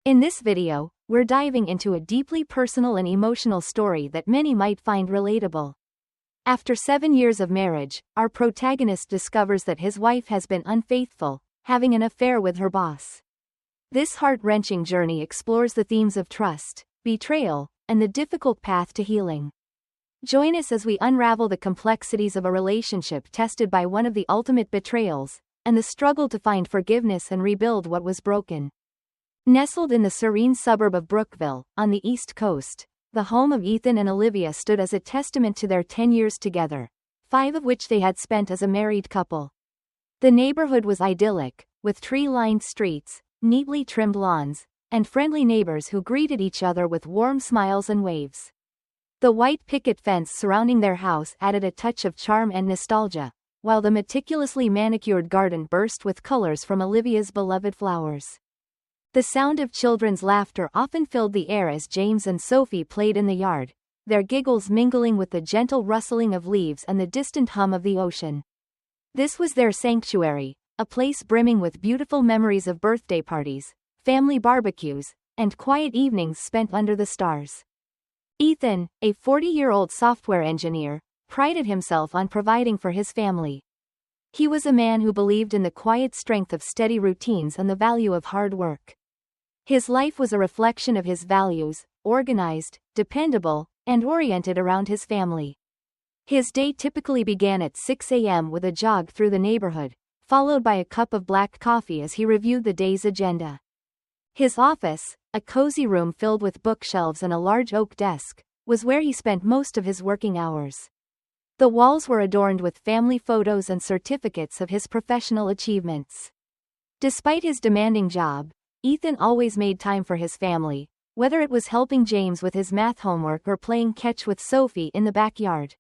In this video, we're diving into a deeply personal and emotional story that many might find relatable. After 7 years of marriage, our protagonist discovers that his wife has been unfaithful, having an affair with her boss. This heart-wrenching journey explores the themes of trust, betrayal, and the difficult path to healing. Join us as we unravel the complexities of a relationship tested by one of the ultimate betrayals, and the struggle to find forgiveness and rebuild what was broken. Nestled in the serene suburb of Brookville, on the East Coast, the home of Ethan and Olivia stood as a testament to their 10 years together, 5 of which they had spent as a married couple. The neighborhood was idyllic, with tree-lined streets, neatly trimmed lawns, and friendly neighbors who greeted each other with warm smiles and waves. The white picket fence surrounding their house added a touch of charm and nostalgia, while the meticulously manicured garden burst with colors from Olivia's beloved flowers. The sound of children's laughter often filled the air as James and Sophie played in the yard, their giggles mingling with the gentle rustling of leaves and the distant hum of the ocean. This was their sanctuary, a place brimming with beautiful memories of birthday parties, family barbecues, and quiet evenings spent under the stars. Ethan, a 40-year-old software engineer, prided himself on providing for his family. He was a man who believed in the quiet strength of steady routines and the value of hard work. His life was a reflection of his values, organized, dependable, and oriented around his family. His day typically began at 6 a.m. with a jog through the neighborhood, followed by a cup of black coffee as he reviewed the day's agenda. His office, a cozy room filled with bookshelves and a large oak desk, was where he spent most of his working hours. The walls were adorned with family photos and certificates of his professional achievements. Despite his demanding job, Ethan always made time for his family, whether it was helping James with his math homework or playing catch with Sophie in the backyard.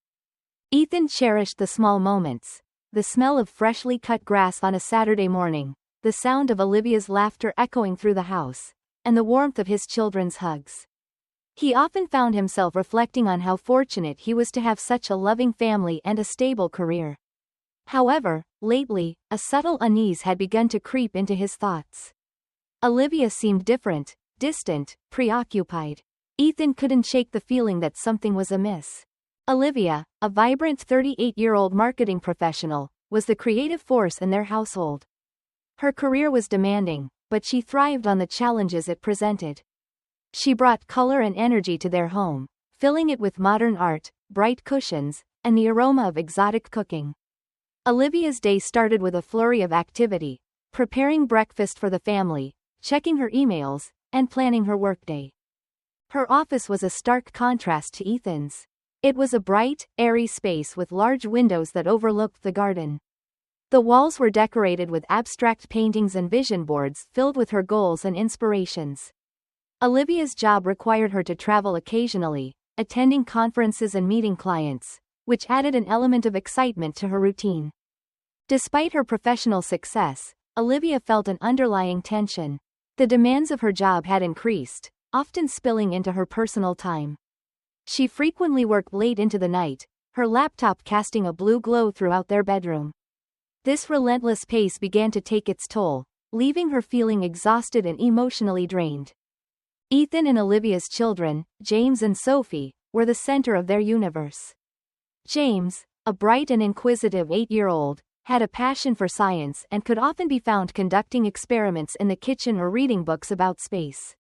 Ethan cherished the small moments, the smell of freshly cut grass on a Saturday morning, the sound of Olivia's laughter echoing through the house, and the warmth of his children's hugs. He often found himself reflecting on how fortunate he was to have such a loving family and a stable career. However, lately, a subtle unease had begun to creep into his thoughts. Olivia seemed different, distant, preoccupied. Ethan couldn't shake the feeling that something was amiss. Olivia, a vibrant 38-year-old marketing professional, was the creative force in their household. Her career was demanding, but she thrived on the challenges it presented. She brought color and energy to their home, filling it with modern art, bright cushions, and the aroma of exotic cooking. Olivia's day started with a flurry of activity, preparing breakfast for the family, checking her emails, and planning her workday. Her office was a stark contrast to Ethan's. It was a bright, airy space with large windows that overlooked the garden. The walls were decorated with abstract paintings and vision boards filled with her goals and inspirations. Olivia's job required her to travel occasionally, attending conferences and meeting clients, which added an element of excitement to her routine. Despite her professional success, Olivia felt an underlying tension. The demands of her job had increased, often spilling into her personal time. She frequently worked late into the night, her laptop casting a blue glow throughout their bedroom. This relentless pace began to take its toll, leaving her feeling exhausted and emotionally drained. Ethan and Olivia's children, James and Sophie, were the center of their universe. James, a bright and inquisitive 8-year-old, had a passion for science and could often be found conducting experiments in the kitchen or reading books about space.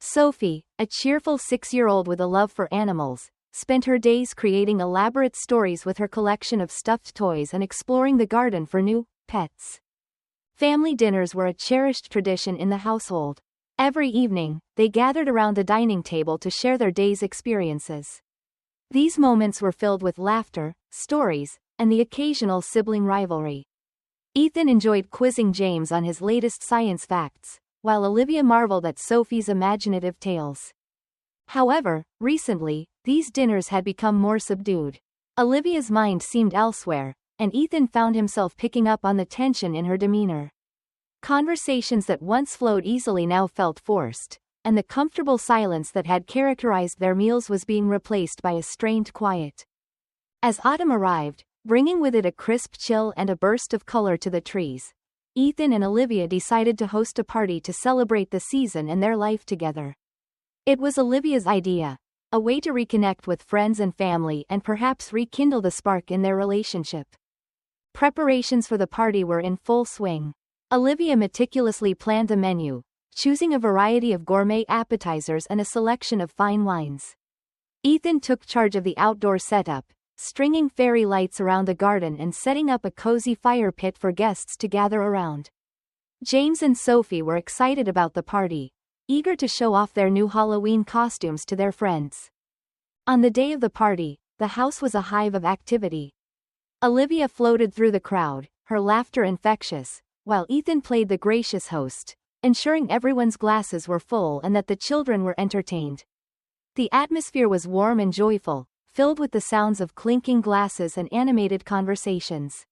Sophie, a cheerful 6-year-old with a love for animals, spent her days creating elaborate stories with her collection of stuffed toys and exploring the garden for new pets. Family dinners were a cherished tradition in the household. Every evening, they gathered around the dining table to share their day's experiences. These moments were filled with laughter, stories, and the occasional sibling rivalry. Ethan enjoyed quizzing James on his latest science facts, while Olivia marveled at Sophie's imaginative tales. However, recently, these dinners had become more subdued. Olivia's mind seemed elsewhere, and Ethan found himself picking up on the tension in her demeanor. Conversations that once flowed easily now felt forced, and the comfortable silence that had characterized their meals was being replaced by a strained quiet. As autumn arrived, bringing with it a crisp chill and a burst of color to the trees, Ethan and Olivia decided to host a party to celebrate the season and their life together. It was Olivia's idea, a way to reconnect with friends and family and perhaps rekindle the spark in their relationship. Preparations for the party were in full swing. Olivia meticulously planned the menu, choosing a variety of gourmet appetizers and a selection of fine wines. Ethan took charge of the outdoor setup, stringing fairy lights around the garden and setting up a cozy fire pit for guests to gather around. James and Sophie were excited about the party, eager to show off their new Halloween costumes to their friends. On the day of the party, the house was a hive of activity. Olivia floated through the crowd, her laughter infectious, while Ethan played the gracious host, ensuring everyone's glasses were full and that the children were entertained. The atmosphere was warm and joyful, filled with the sounds of clinking glasses and animated conversations.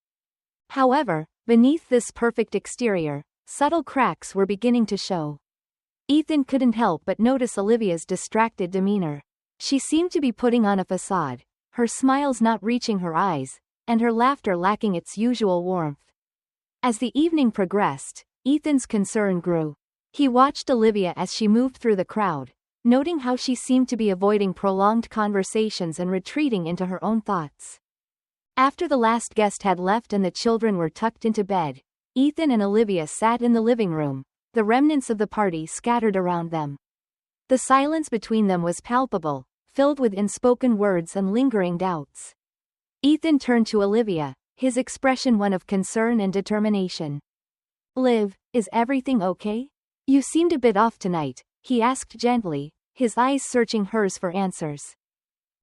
However, beneath this perfect exterior, subtle cracks were beginning to show. Ethan couldn't help but notice Olivia's distracted demeanor. She seemed to be putting on a facade, her smiles not reaching her eyes, and her laughter lacking its usual warmth. As the evening progressed, Ethan's concern grew. He watched Olivia as she moved through the crowd, noting how she seemed to be avoiding prolonged conversations and retreating into her own thoughts. After the last guest had left and the children were tucked into bed, Ethan and Olivia sat in the living room, the remnants of the party scattered around them. The silence between them was palpable, filled with unspoken words and lingering doubts. Ethan turned to Olivia, his expression one of concern and determination. "Liv, is everything okay? You seemed a bit off tonight," he asked gently, his eyes searching hers for answers.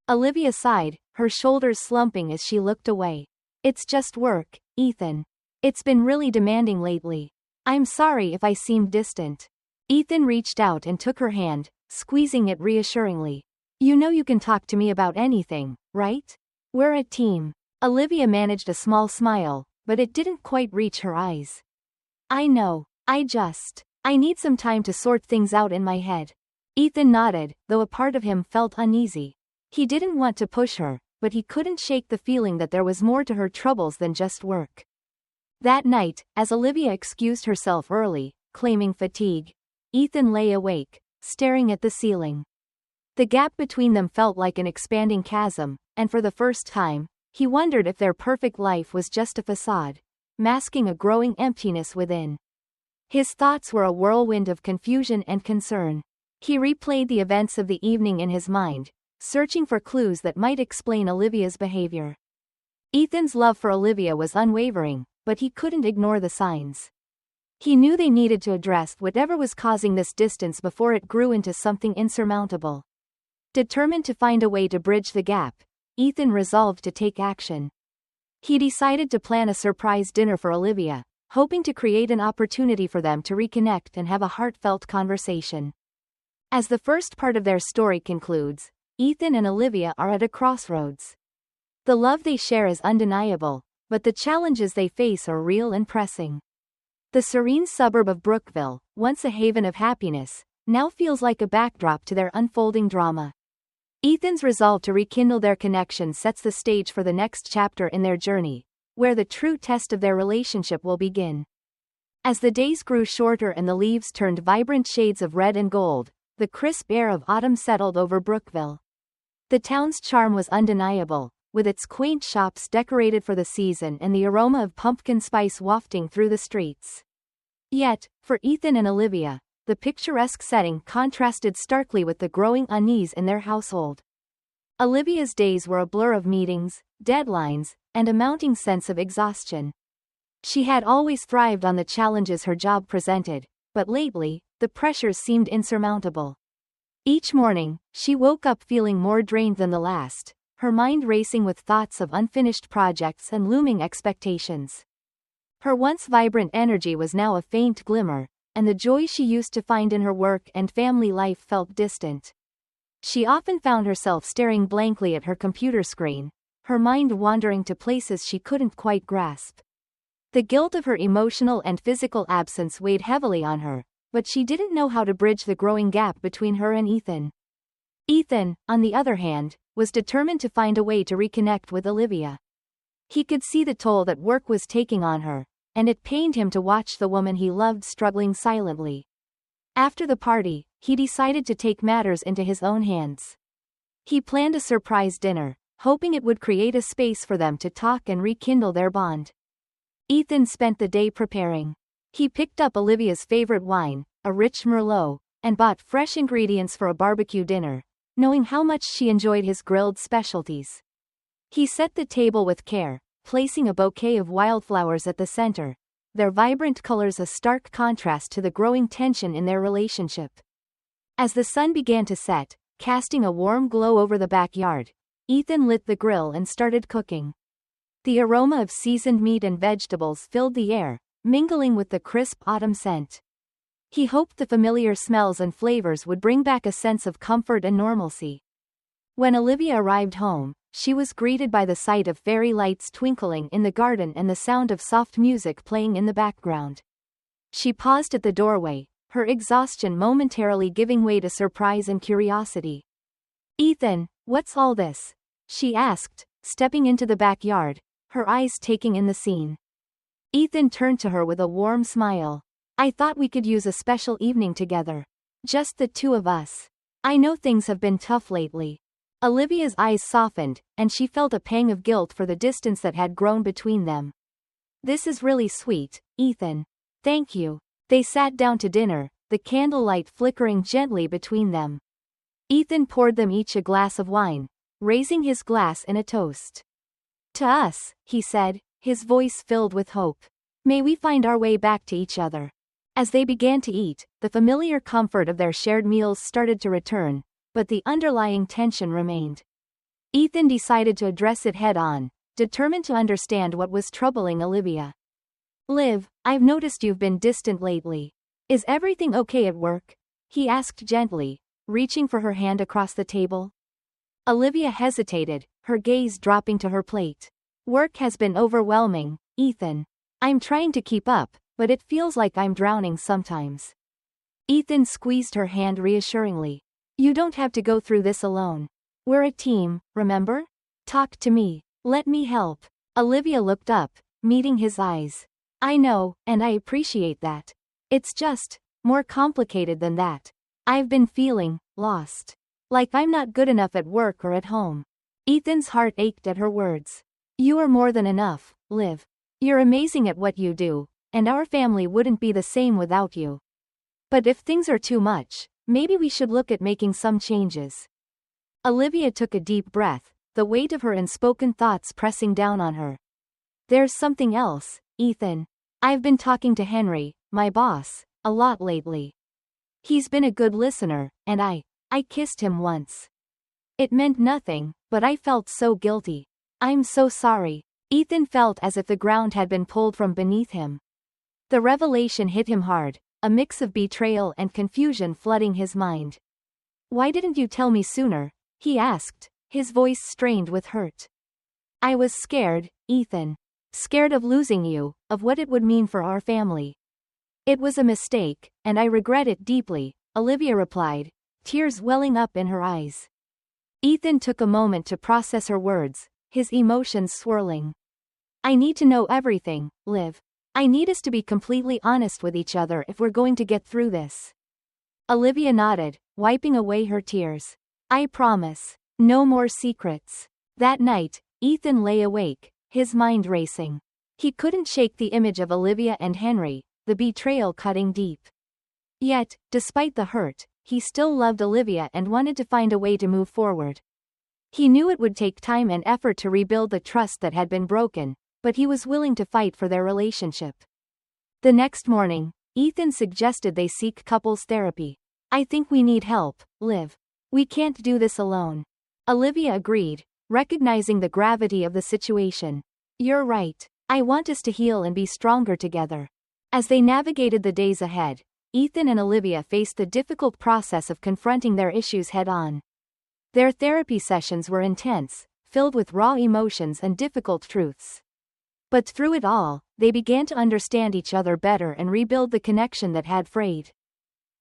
Olivia sighed, her shoulders slumping as she looked away. "It's just work, Ethan. It's been really demanding lately. I'm sorry if I seemed distant." Ethan reached out and took her hand, squeezing it reassuringly. "You know you can talk to me about anything, right? We're a team." Olivia managed a small smile, but it didn't quite reach her eyes. "I know, I need some time to sort things out in my head." Ethan nodded, though a part of him felt uneasy. He didn't want to push her, but he couldn't shake the feeling that there was more to her troubles than just work. That night, as Olivia excused herself early, claiming fatigue, Ethan lay awake, staring at the ceiling. The gap between them felt like an expanding chasm, and for the first time, he wondered if their perfect life was just a facade, masking a growing emptiness within. His thoughts were a whirlwind of confusion and concern. He replayed the events of the evening in his mind, searching for clues that might explain Olivia's behavior. Ethan's love for Olivia was unwavering, but he couldn't ignore the signs. He knew they needed to address whatever was causing this distance before it grew into something insurmountable. Determined to find a way to bridge the gap, Ethan resolved to take action. He decided to plan a surprise dinner for Olivia, hoping to create an opportunity for them to reconnect and have a heartfelt conversation. As the first part of their story concludes, Ethan and Olivia are at a crossroads. The love they share is undeniable, but the challenges they face are real and pressing. The serene suburb of Brookville, once a haven of happiness, now feels like a backdrop to their unfolding drama. Ethan's resolve to rekindle their connection sets the stage for the next chapter in their journey, where the true test of their relationship will begin. As the days grew shorter and the leaves turned vibrant shades of red and gold, the crisp air of autumn settled over Brookville. The town's charm was undeniable, with its quaint shops decorated for the season and the aroma of pumpkin spice wafting through the streets. Yet, for Ethan and Olivia, the picturesque setting contrasted starkly with the growing unease in their household. Olivia's days were a blur of meetings, deadlines, and a mounting sense of exhaustion. She had always thrived on the challenges her job presented, but lately, the pressures seemed insurmountable. Each morning, she woke up feeling more drained than the last, her mind racing with thoughts of unfinished projects and looming expectations. Her once vibrant energy was now a faint glimmer, and the joy she used to find in her work and family life felt distant. She often found herself staring blankly at her computer screen, her mind wandering to places she couldn't quite grasp. The guilt of her emotional and physical absence weighed heavily on her, but she didn't know how to bridge the growing gap between her and Ethan. Ethan, on the other hand, was determined to find a way to reconnect with Olivia. He could see the toll that work was taking on her, and it pained him to watch the woman he loved struggling silently. After the party, he decided to take matters into his own hands. He planned a surprise dinner, hoping it would create a space for them to talk and rekindle their bond. Ethan spent the day preparing. He picked up Olivia's favorite wine, a rich Merlot, and bought fresh ingredients for a barbecue dinner, knowing how much she enjoyed his grilled specialties. He set the table with care, placing a bouquet of wildflowers at the center, their vibrant colors a stark contrast to the growing tension in their relationship. As the sun began to set, casting a warm glow over the backyard, Ethan lit the grill and started cooking. The aroma of seasoned meat and vegetables filled the air, mingling with the crisp autumn scent. He hoped the familiar smells and flavors would bring back a sense of comfort and normalcy. When Olivia arrived home, she was greeted by the sight of fairy lights twinkling in the garden and the sound of soft music playing in the background. She paused at the doorway, her exhaustion momentarily giving way to surprise and curiosity. "Ethan, what's all this?" she asked, stepping into the backyard, her eyes taking in the scene. Ethan turned to her with a warm smile. "I thought we could use a special evening together. Just the two of us. I know things have been tough lately." Olivia's eyes softened, and she felt a pang of guilt for the distance that had grown between them. "This is really sweet, Ethan. Thank you." They sat down to dinner, the candlelight flickering gently between them. Ethan poured them each a glass of wine, raising his glass in a toast. "To us," he said, his voice filled with hope. "May we find our way back to each other." As they began to eat, the familiar comfort of their shared meals started to return, but the underlying tension remained. Ethan decided to address it head-on, determined to understand what was troubling Olivia. "Liv, I've noticed you've been distant lately. Is everything okay at work?" he asked gently, reaching for her hand across the table. Olivia hesitated, her gaze dropping to her plate. "Work has been overwhelming, Ethan. I'm trying to keep up, but it feels like I'm drowning sometimes." Ethan squeezed her hand reassuringly. "You don't have to go through this alone. We're a team, remember? Talk to me. Let me help." Olivia looked up, meeting his eyes. "I know, and I appreciate that. It's just more complicated than that. I've been feeling lost. Like I'm not good enough at work or at home." Ethan's heart ached at her words. "You are more than enough, Liv. You're amazing at what you do, and our family wouldn't be the same without you. But if things are too much, maybe we should look at making some changes." Olivia took a deep breath, the weight of her unspoken thoughts pressing down on her. "There's something else, Ethan. I've been talking to Henry, my boss, a lot lately. He's been a good listener, and I kissed him once. It meant nothing, but I felt so guilty. I'm so sorry." Ethan felt as if the ground had been pulled from beneath him. The revelation hit him hard, a mix of betrayal and confusion flooding his mind. "Why didn't you tell me sooner?" he asked, his voice strained with hurt. "I was scared, Ethan. Scared of losing you, of what it would mean for our family." "It was a mistake, and I regret it deeply," Olivia replied, tears welling up in her eyes. Ethan took a moment to process her words, his emotions swirling. "I need to know everything, Liv. I need us to be completely honest with each other if we're going to get through this." Olivia nodded, wiping away her tears. "I promise. No more secrets." That night, Ethan lay awake, his mind racing. He couldn't shake the image of Olivia and Henry, the betrayal cutting deep. Yet, despite the hurt, he still loved Olivia and wanted to find a way to move forward. He knew it would take time and effort to rebuild the trust that had been broken, but he was willing to fight for their relationship. The next morning, Ethan suggested they seek couples therapy. "I think we need help, Liv. We can't do this alone." Olivia agreed, recognizing the gravity of the situation. "You're right. I want us to heal and be stronger together." As they navigated the days ahead, Ethan and Olivia faced the difficult process of confronting their issues head-on. Their therapy sessions were intense, filled with raw emotions and difficult truths. But through it all, they began to understand each other better and rebuild the connection that had frayed.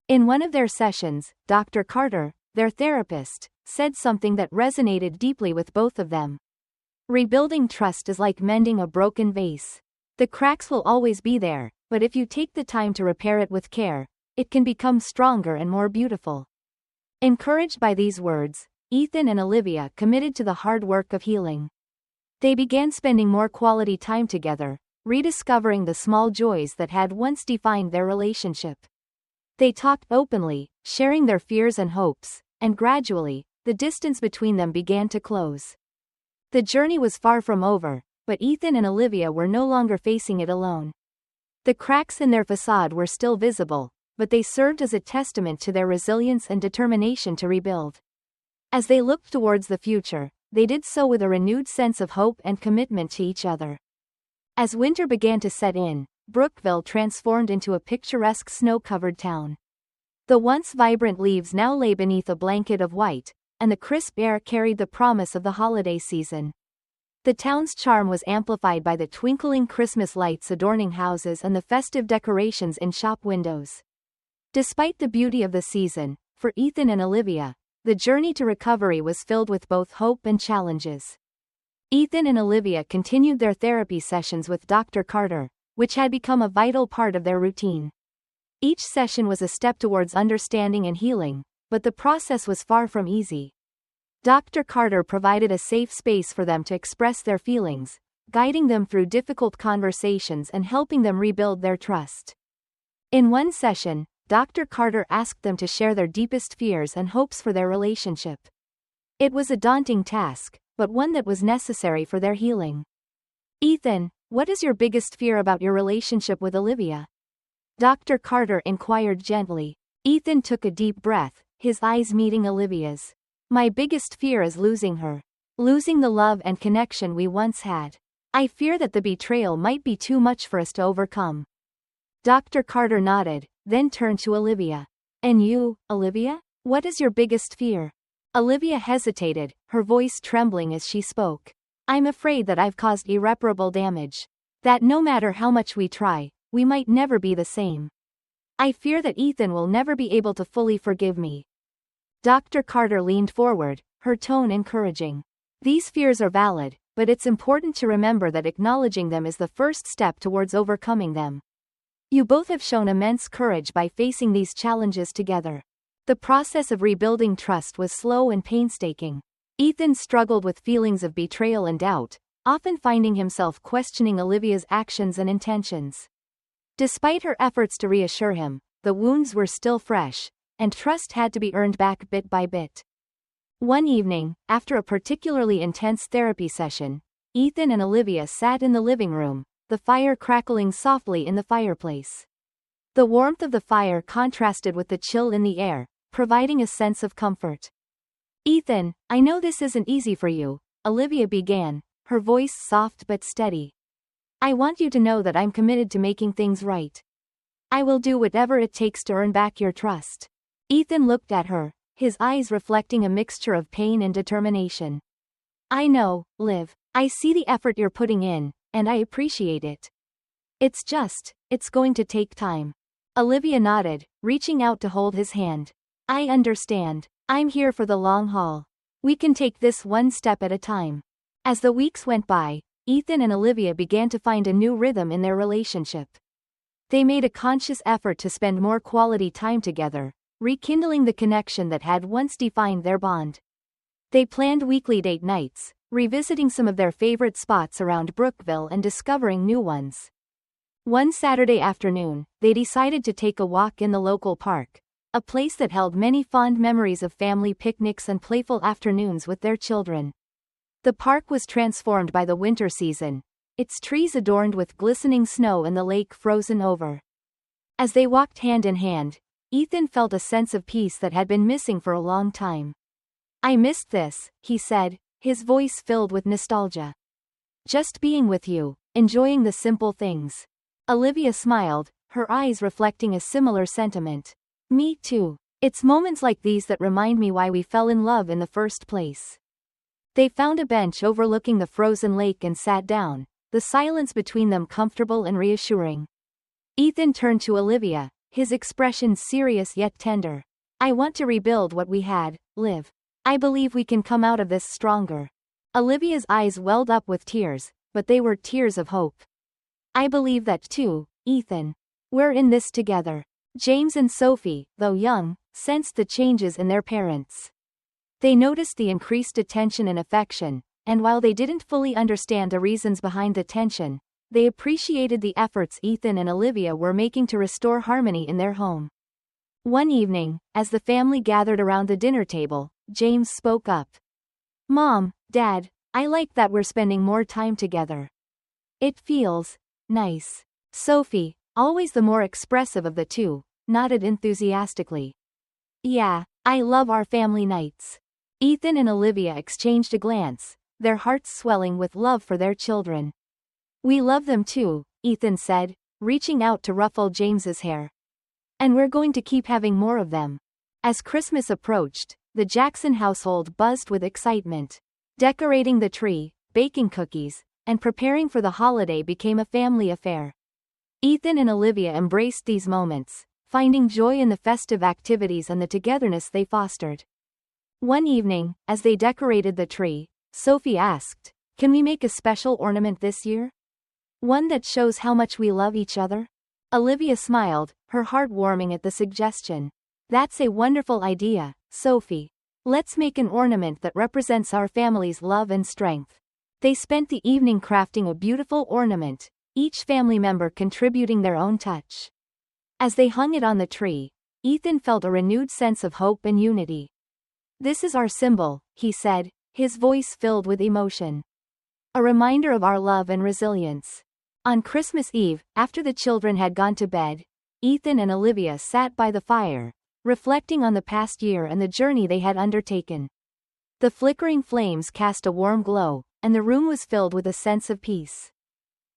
In one of their sessions, Dr. Carter, their therapist, said something that resonated deeply with both of them. "Rebuilding trust is like mending a broken vase. The cracks will always be there, but if you take the time to repair it with care, it can become stronger and more beautiful. Encouraged by these words, Ethan and Olivia committed to the hard work of healing. They began spending more quality time together, rediscovering the small joys that had once defined their relationship. They talked openly, sharing their fears and hopes, and gradually, the distance between them began to close. The journey was far from over, but Ethan and Olivia were no longer facing it alone. The cracks in their facade were still visible, but they served as a testament to their resilience and determination to rebuild. As they looked towards the future, they did so with a renewed sense of hope and commitment to each other. As winter began to set in, Brookville transformed into a picturesque snow-covered town. The once vibrant leaves now lay beneath a blanket of white, and the crisp air carried the promise of the holiday season. The town's charm was amplified by the twinkling Christmas lights adorning houses and the festive decorations in shop windows. Despite the beauty of the season, for Ethan and Olivia, the journey to recovery was filled with both hope and challenges. Ethan and Olivia continued their therapy sessions with Dr. Carter, which had become a vital part of their routine. Each session was a step towards understanding and healing, but the process was far from easy. Dr. Carter provided a safe space for them to express their feelings, guiding them through difficult conversations and helping them rebuild their trust. In one session, Dr. Carter asked them to share their deepest fears and hopes for their relationship. It was a daunting task, but one that was necessary for their healing. Ethan, what is your biggest fear about your relationship with Olivia? Dr. Carter inquired gently. Ethan took a deep breath, his eyes meeting Olivia's. My biggest fear is losing her. Losing the love and connection we once had. I fear that the betrayal might be too much for us to overcome. Dr. Carter nodded, then turned to Olivia. And you, Olivia? What is your biggest fear? Olivia hesitated, her voice trembling as she spoke. I'm afraid that I've caused irreparable damage. That no matter how much we try, we might never be the same. I fear that Ethan will never be able to fully forgive me. Dr. Carter leaned forward, her tone encouraging. These fears are valid, but it's important to remember that acknowledging them is the first step towards overcoming them. You both have shown immense courage by facing these challenges together. The process of rebuilding trust was slow and painstaking. Ethan struggled with feelings of betrayal and doubt, often finding himself questioning Olivia's actions and intentions. Despite her efforts to reassure him, the wounds were still fresh, and trust had to be earned back bit by bit. One evening, after a particularly intense therapy session, Ethan and Olivia sat in the living room, the fire crackling softly in the fireplace. The warmth of the fire contrasted with the chill in the air, providing a sense of comfort. Ethan, I know this isn't easy for you, Olivia began, her voice soft but steady. I want you to know that I'm committed to making things right. I will do whatever it takes to earn back your trust. Ethan looked at her, his eyes reflecting a mixture of pain and determination. I know, Liv. I see the effort you're putting in, and I appreciate it. It's going to take time. Olivia nodded, reaching out to hold his hand. I understand. I'm here for the long haul. We can take this one step at a time. As the weeks went by, Ethan and Olivia began to find a new rhythm in their relationship. They made a conscious effort to spend more quality time together, rekindling the connection that had once defined their bond. They planned weekly date nights, revisiting some of their favorite spots around Brookville and discovering new ones. One Saturday afternoon, they decided to take a walk in the local park, a place that held many fond memories of family picnics and playful afternoons with their children. The park was transformed by the winter season, its trees adorned with glistening snow and the lake frozen over. As they walked hand in hand, Ethan felt a sense of peace that had been missing for a long time. I missed this, he said, his voice filled with nostalgia. Just being with you, enjoying the simple things. Olivia smiled, her eyes reflecting a similar sentiment. Me too. It's moments like these that remind me why we fell in love in the first place. They found a bench overlooking the frozen lake and sat down, the silence between them comfortable and reassuring. Ethan turned to Olivia, his expression serious yet tender. I want to rebuild what we had, Liv. I believe we can come out of this stronger. Olivia's eyes welled up with tears, but they were tears of hope. I believe that too, Ethan. We're in this together. James and Sophie, though young, sensed the changes in their parents. They noticed the increased attention and affection, and while they didn't fully understand the reasons behind the tension, they appreciated the efforts Ethan and Olivia were making to restore harmony in their home. One evening, as the family gathered around the dinner table, James spoke up. Mom, Dad, I like that we're spending more time together. It feels nice. Sophie, always the more expressive of the two, nodded enthusiastically. Yeah, I love our family nights. Ethan and Olivia exchanged a glance, their hearts swelling with love for their children. We love them too, Ethan said, reaching out to ruffle James's hair. And we're going to keep having more of them. As Christmas approached, the Jackson household buzzed with excitement. Decorating the tree, baking cookies, and preparing for the holiday became a family affair. Ethan and Olivia embraced these moments, finding joy in the festive activities and the togetherness they fostered. One evening, as they decorated the tree, Sophie asked, "Can we make a special ornament this year? One that shows how much we love each other?" Olivia smiled, her heart warming at the suggestion. That's a wonderful idea, Sophie. Let's make an ornament that represents our family's love and strength. They spent the evening crafting a beautiful ornament, each family member contributing their own touch. As they hung it on the tree, Ethan felt a renewed sense of hope and unity. This is our symbol, he said, his voice filled with emotion. A reminder of our love and resilience. On Christmas Eve, after the children had gone to bed, Ethan and Olivia sat by the fire, reflecting on the past year and the journey they had undertaken. The flickering flames cast a warm glow, and the room was filled with a sense of peace.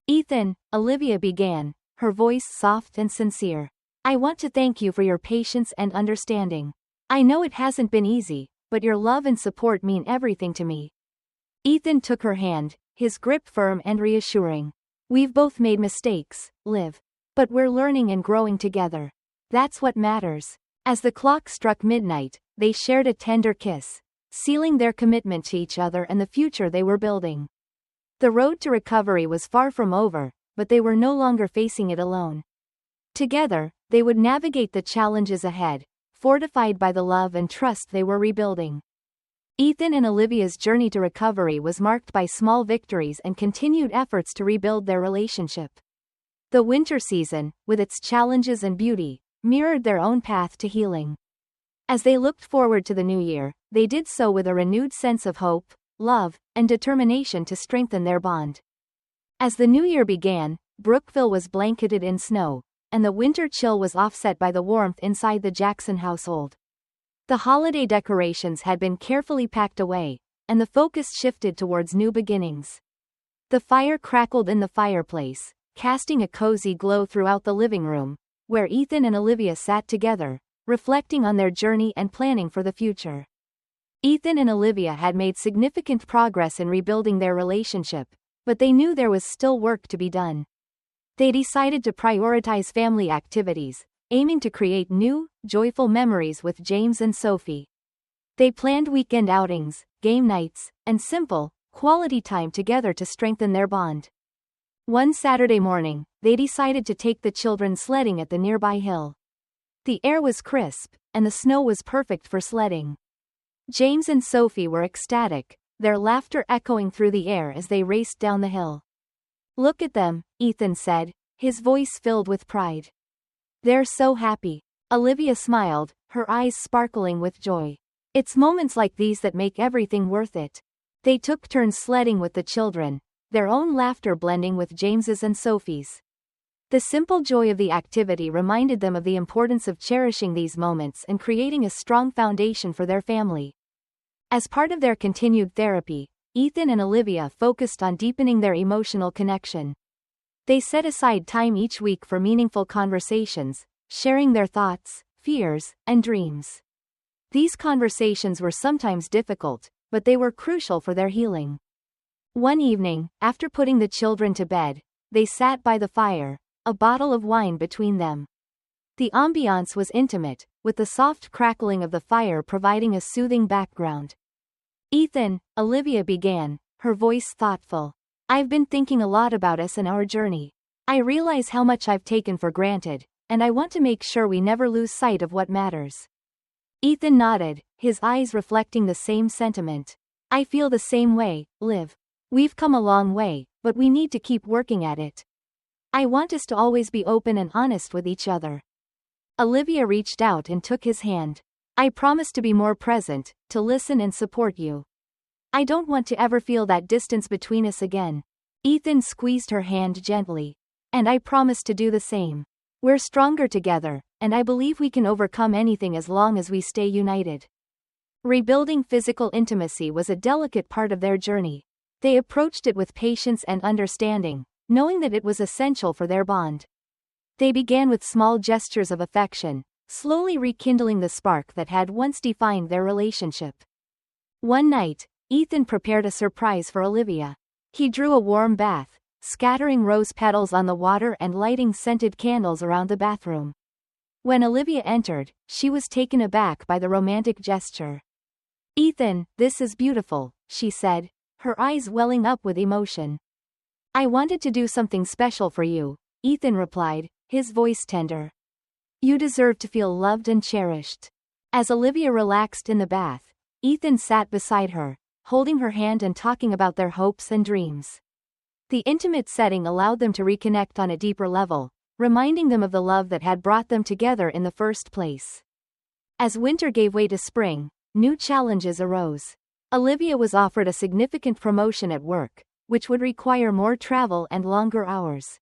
Ethan, Olivia began, her voice soft and sincere. I want to thank you for your patience and understanding. I know it hasn't been easy, but your love and support mean everything to me. Ethan took her hand, his grip firm and reassuring. We've both made mistakes, Liv. But we're learning and growing together. That's what matters. As the clock struck midnight, they shared a tender kiss, sealing their commitment to each other and the future they were building. The road to recovery was far from over, but they were no longer facing it alone. Together, they would navigate the challenges ahead, fortified by the love and trust they were rebuilding. Ethan and Olivia's journey to recovery was marked by small victories and continued efforts to rebuild their relationship. The winter season, with its challenges and beauty, mirrored their own path to healing. As they looked forward to the new year, they did so with a renewed sense of hope, love, and determination to strengthen their bond. As the new year began, Brookville was blanketed in snow, and the winter chill was offset by the warmth inside the Jackson household. The holiday decorations had been carefully packed away, and the focus shifted towards new beginnings. The fire crackled in the fireplace, casting a cozy glow throughout the living room, where Ethan and Olivia sat together, reflecting on their journey and planning for the future. Ethan and Olivia had made significant progress in rebuilding their relationship, but they knew there was still work to be done. They decided to prioritize family activities, aiming to create new, joyful memories with James and Sophie. They planned weekend outings, game nights, and simple, quality time together to strengthen their bond. One Saturday morning, they decided to take the children sledding at the nearby hill. The air was crisp, and the snow was perfect for sledding. James and Sophie were ecstatic, their laughter echoing through the air as they raced down the hill. Look at them, Ethan said, his voice filled with pride. They're so happy. Olivia smiled, her eyes sparkling with joy. It's moments like these that make everything worth it. They took turns sledding with the children, their own laughter blending with James's and Sophie's. The simple joy of the activity reminded them of the importance of cherishing these moments and creating a strong foundation for their family. As part of their continued therapy, Ethan and Olivia focused on deepening their emotional connection. They set aside time each week for meaningful conversations, sharing their thoughts, fears, and dreams. These conversations were sometimes difficult, but they were crucial for their healing. One evening, after putting the children to bed, they sat by the fire, a bottle of wine between them. The ambiance was intimate, with the soft crackling of the fire providing a soothing background. Ethan, Olivia began, her voice thoughtful. I've been thinking a lot about us and our journey. I realize how much I've taken for granted, and I want to make sure we never lose sight of what matters. Ethan nodded, his eyes reflecting the same sentiment. I feel the same way, Liv. We've come a long way, but we need to keep working at it. I want us to always be open and honest with each other. Olivia reached out and took his hand. I promise to be more present, to listen and support you. I don't want to ever feel that distance between us again. Ethan squeezed her hand gently. And I promise to do the same. We're stronger together, and I believe we can overcome anything as long as we stay united. Rebuilding physical intimacy was a delicate part of their journey. They approached it with patience and understanding, knowing that it was essential for their bond. They began with small gestures of affection, slowly rekindling the spark that had once defined their relationship. One night, Ethan prepared a surprise for Olivia. He drew a warm bath, scattering rose petals on the water and lighting scented candles around the bathroom. When Olivia entered, she was taken aback by the romantic gesture. "Ethan, this is beautiful," she said, her eyes welling up with emotion. "I wanted to do something special for you," Ethan replied, his voice tender. "You deserve to feel loved and cherished." As Olivia relaxed in the bath, Ethan sat beside her, holding her hand and talking about their hopes and dreams. The intimate setting allowed them to reconnect on a deeper level, reminding them of the love that had brought them together in the first place. As winter gave way to spring, new challenges arose. Olivia was offered a significant promotion at work, which would require more travel and longer hours.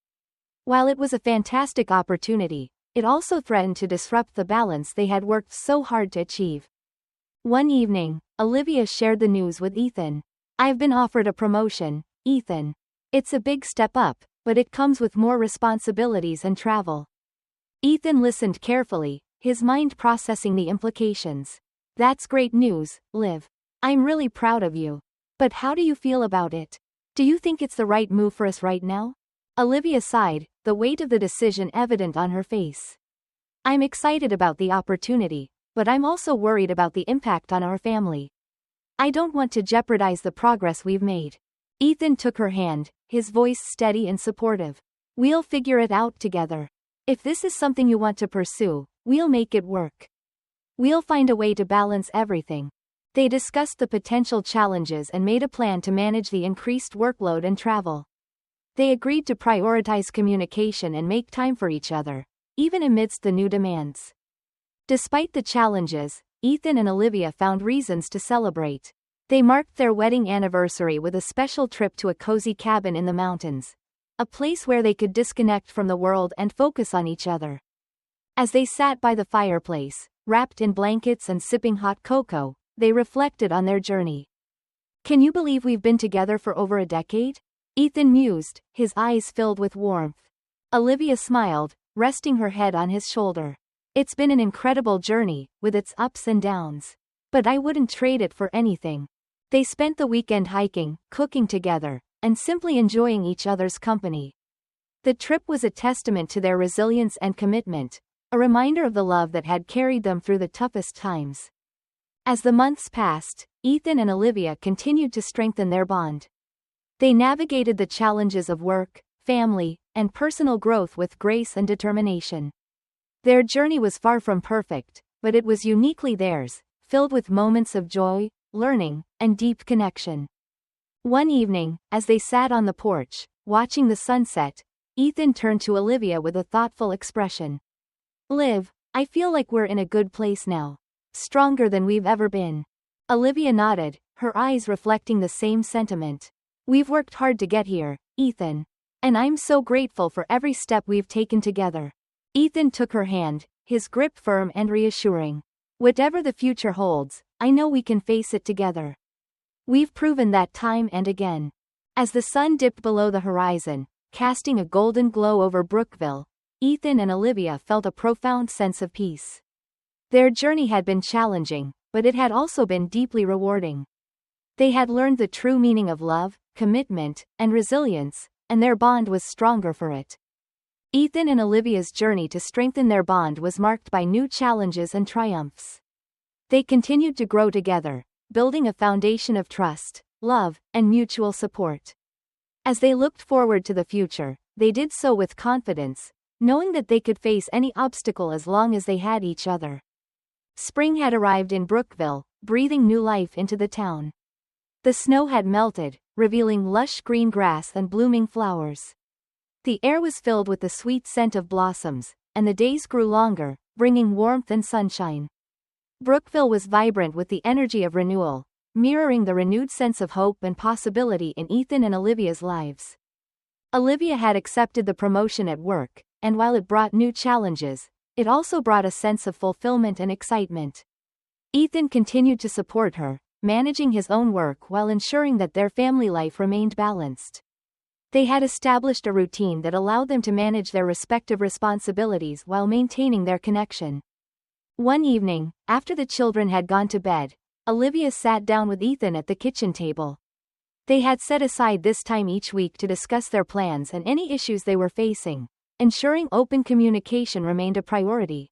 While it was a fantastic opportunity, it also threatened to disrupt the balance they had worked so hard to achieve. One evening, Olivia shared the news with Ethan. "I've been offered a promotion, Ethan. It's a big step up, but it comes with more responsibilities and travel." Ethan listened carefully, his mind processing the implications. "That's great news, Liv. I'm really proud of you. But how do you feel about it? Do you think it's the right move for us right now?" Olivia sighed, the weight of the decision evident on her face. "I'm excited about the opportunity, but I'm also worried about the impact on our family. I don't want to jeopardize the progress we've made." Ethan took her hand, his voice steady and supportive. "We'll figure it out together. If this is something you want to pursue, we'll make it work. We'll find a way to balance everything." They discussed the potential challenges and made a plan to manage the increased workload and travel. They agreed to prioritize communication and make time for each other, even amidst the new demands. Despite the challenges, Ethan and Olivia found reasons to celebrate. They marked their wedding anniversary with a special trip to a cozy cabin in the mountains, a place where they could disconnect from the world and focus on each other. As they sat by the fireplace, wrapped in blankets and sipping hot cocoa, they reflected on their journey. "Can you believe we've been together for over a decade?" Ethan mused, his eyes filled with warmth. Olivia smiled, resting her head on his shoulder. "It's been an incredible journey, with its ups and downs. But I wouldn't trade it for anything." They spent the weekend hiking, cooking together, and simply enjoying each other's company. The trip was a testament to their resilience and commitment, a reminder of the love that had carried them through the toughest times. As the months passed, Ethan and Olivia continued to strengthen their bond. They navigated the challenges of work, family, and personal growth with grace and determination. Their journey was far from perfect, but it was uniquely theirs, filled with moments of joy, learning, and deep connection. One evening, as they sat on the porch, watching the sunset, Ethan turned to Olivia with a thoughtful expression. "Liv, I feel like we're in a good place now. Stronger than we've ever been." Olivia nodded, her eyes reflecting the same sentiment. "We've worked hard to get here, Ethan. And I'm so grateful for every step we've taken together." Ethan took her hand, his grip firm and reassuring. "Whatever the future holds, I know we can face it together. We've proven that time and again." As the sun dipped below the horizon, casting a golden glow over Brookville, Ethan and Olivia felt a profound sense of peace. Their journey had been challenging, but it had also been deeply rewarding. They had learned the true meaning of love, commitment, and resilience, and their bond was stronger for it. Ethan and Olivia's journey to strengthen their bond was marked by new challenges and triumphs. They continued to grow together, building a foundation of trust, love, and mutual support. As they looked forward to the future, they did so with confidence, knowing that they could face any obstacle as long as they had each other. Spring had arrived in Brookville, breathing new life into the town. The snow had melted, revealing lush green grass and blooming flowers. The air was filled with the sweet scent of blossoms, and the days grew longer, bringing warmth and sunshine. Brookville was vibrant with the energy of renewal, mirroring the renewed sense of hope and possibility in Ethan and Olivia's lives. Olivia had accepted the promotion at work, and while it brought new challenges, it also brought a sense of fulfillment and excitement. Ethan continued to support her, managing his own work while ensuring that their family life remained balanced. They had established a routine that allowed them to manage their respective responsibilities while maintaining their connection. One evening, after the children had gone to bed, Olivia sat down with Ethan at the kitchen table. They had set aside this time each week to discuss their plans and any issues they were facing, ensuring open communication remained a priority.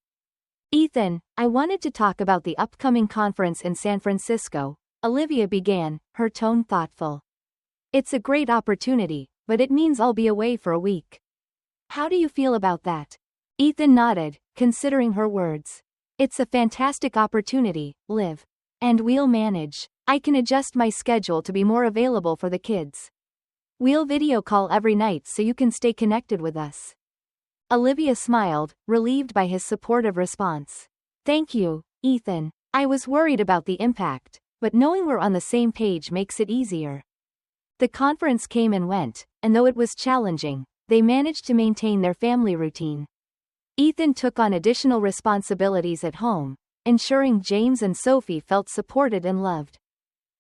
"Ethan, I wanted to talk about the upcoming conference in San Francisco," Olivia began, her tone thoughtful. "It's a great opportunity, but it means I'll be away for a week. How do you feel about that?" Ethan nodded, considering her words. "It's a fantastic opportunity, Liv. And we'll manage. I can adjust my schedule to be more available for the kids. We'll video call every night so you can stay connected with us." Olivia smiled, relieved by his supportive response. "Thank you, Ethan. I was worried about the impact, but knowing we're on the same page makes it easier." The conference came and went, and though it was challenging, they managed to maintain their family routine. Ethan took on additional responsibilities at home, ensuring James and Sophie felt supported and loved.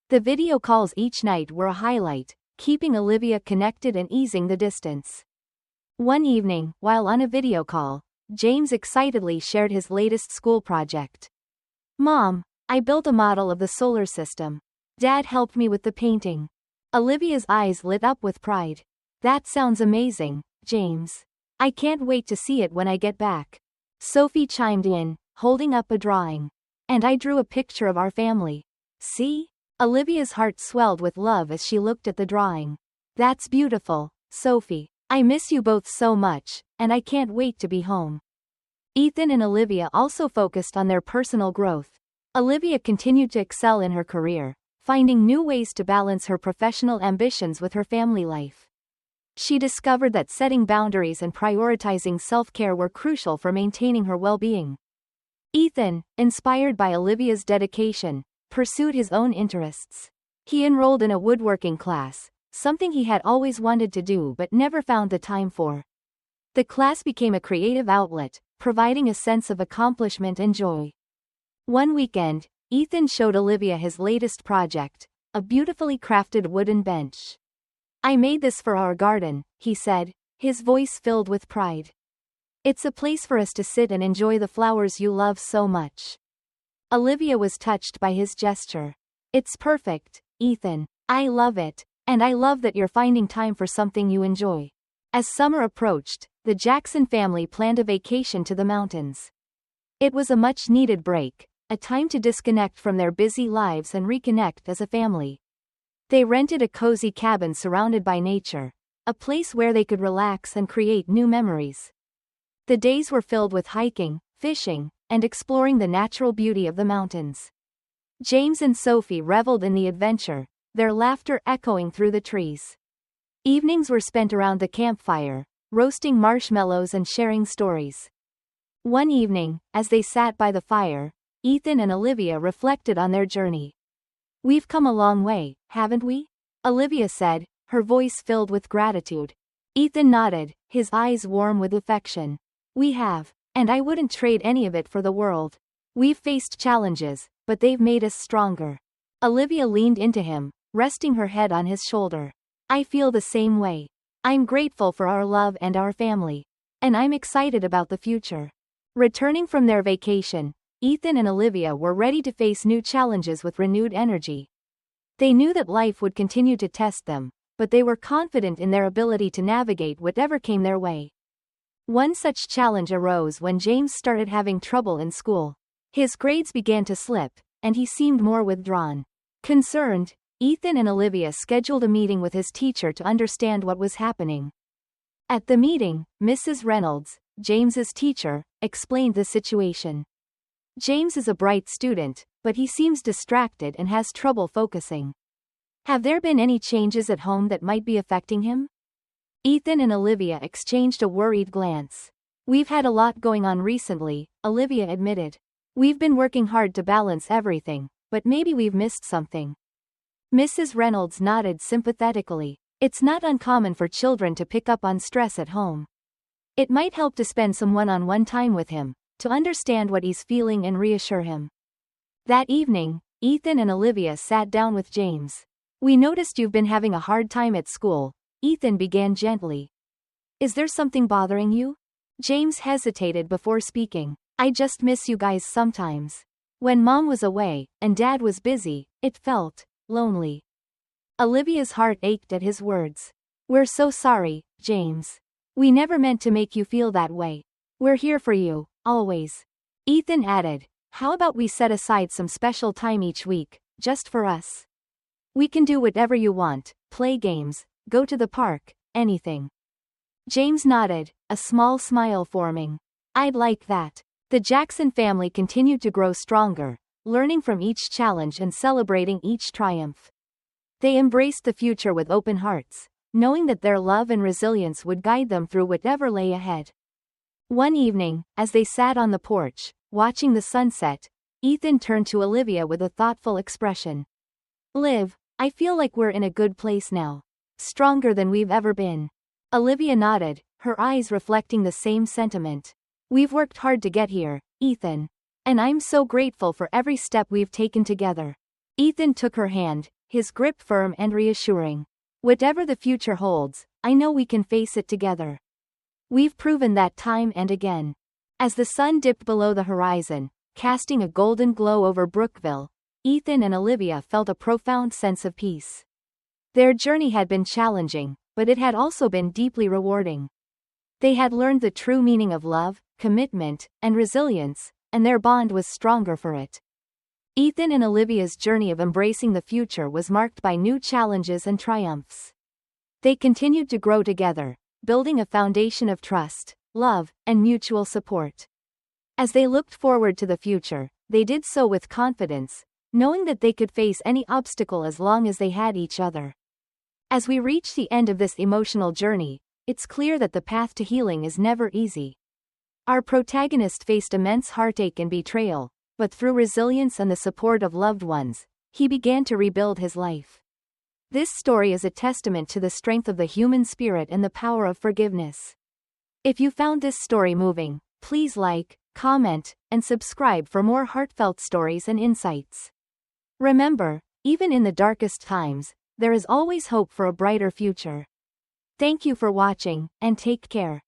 The video calls each night were a highlight, keeping Olivia connected and easing the distance. One evening, while on a video call, James excitedly shared his latest school project. "Mom, I built a model of the solar system. Dad helped me with the painting." Olivia's eyes lit up with pride. "That sounds amazing, James. I can't wait to see it when I get back." Sophie chimed in, holding up a drawing. "And I drew a picture of our family. See?" Olivia's heart swelled with love as she looked at the drawing. "That's beautiful, Sophie. I miss you both so much, and I can't wait to be home." Ethan and Olivia also focused on their personal growth. Olivia continued to excel in her career, finding new ways to balance her professional ambitions with her family life. She discovered that setting boundaries and prioritizing self-care were crucial for maintaining her well-being. Ethan, inspired by Olivia's dedication, pursued his own interests. He enrolled in a woodworking class, something he had always wanted to do but never found the time for. The class became a creative outlet, providing a sense of accomplishment and joy. One weekend, Ethan showed Olivia his latest project, a beautifully crafted wooden bench. "I made this for our garden," he said, his voice filled with pride. "It's a place for us to sit and enjoy the flowers you love so much." Olivia was touched by his gesture. "It's perfect, Ethan. I love it, and I love that you're finding time for something you enjoy." As summer approached, the Jackson family planned a vacation to the mountains. It was a much-needed break, a time to disconnect from their busy lives and reconnect as a family. They rented a cozy cabin surrounded by nature, a place where they could relax and create new memories. The days were filled with hiking, fishing, and exploring the natural beauty of the mountains. James and Sophie reveled in the adventure, their laughter echoing through the trees. Evenings were spent around the campfire, roasting marshmallows and sharing stories. One evening, as they sat by the fire, Ethan and Olivia reflected on their journey. "We've come a long way, haven't we?" Olivia said, her voice filled with gratitude. Ethan nodded, his eyes warm with affection. "We have, and I wouldn't trade any of it for the world. We've faced challenges, but they've made us stronger." Olivia leaned into him, resting her head on his shoulder. "I feel the same way. I'm grateful for our love and our family. And I'm excited about the future." Returning from their vacation, Ethan and Olivia were ready to face new challenges with renewed energy. They knew that life would continue to test them, but they were confident in their ability to navigate whatever came their way. One such challenge arose when James started having trouble in school. His grades began to slip, and he seemed more withdrawn. Concerned, Ethan and Olivia scheduled a meeting with his teacher to understand what was happening. At the meeting, Mrs. Reynolds, James's teacher, explained the situation. James is a bright student, but he seems distracted and has trouble focusing. Have there been any changes at home that might be affecting him? Ethan and Olivia exchanged a worried glance. We've had a lot going on recently, Olivia admitted. We've been working hard to balance everything, but maybe we've missed something. Mrs. Reynolds nodded sympathetically. It's not uncommon for children to pick up on stress at home. It might help to spend some one-on-one time with him, to understand what he's feeling and reassure him. That evening, Ethan and Olivia sat down with James. We noticed you've been having a hard time at school, Ethan began gently. Is there something bothering you? James hesitated before speaking. I just miss you guys sometimes. When Mom was away, and Dad was busy, it felt lonely. Olivia's heart ached at his words. We're so sorry, James. We never meant to make you feel that way. We're here for you, always. Ethan added, how about we set aside some special time each week, just for us? We can do whatever you want, play games, go to the park, anything. James nodded, a small smile forming. I'd like that. The Jackson family continued to grow stronger, learning from each challenge and celebrating each triumph. They embraced the future with open hearts, knowing that their love and resilience would guide them through whatever lay ahead. One evening, as they sat on the porch, watching the sunset, Ethan turned to Olivia with a thoughtful expression. Liv, I feel like we're in a good place now. Stronger than we've ever been. Olivia nodded, her eyes reflecting the same sentiment. We've worked hard to get here, Ethan. And I'm so grateful for every step we've taken together. Ethan took her hand, his grip firm and reassuring. Whatever the future holds, I know we can face it together. We've proven that time and again. As the sun dipped below the horizon, casting a golden glow over Brookville, Ethan and Olivia felt a profound sense of peace. Their journey had been challenging, but it had also been deeply rewarding. They had learned the true meaning of love, commitment, and resilience, and their bond was stronger for it. Ethan and Olivia's journey of embracing the future was marked by new challenges and triumphs. They continued to grow together, building a foundation of trust, love, and mutual support. As they looked forward to the future, they did so with confidence, knowing that they could face any obstacle as long as they had each other. As we reach the end of this emotional journey, it's clear that the path to healing is never easy. Our protagonist faced immense heartache and betrayal, but through resilience and the support of loved ones, he began to rebuild his life. This story is a testament to the strength of the human spirit and the power of forgiveness. If you found this story moving, please like, comment, and subscribe for more heartfelt stories and insights. Remember, even in the darkest times, there is always hope for a brighter future. Thank you for watching, and take care.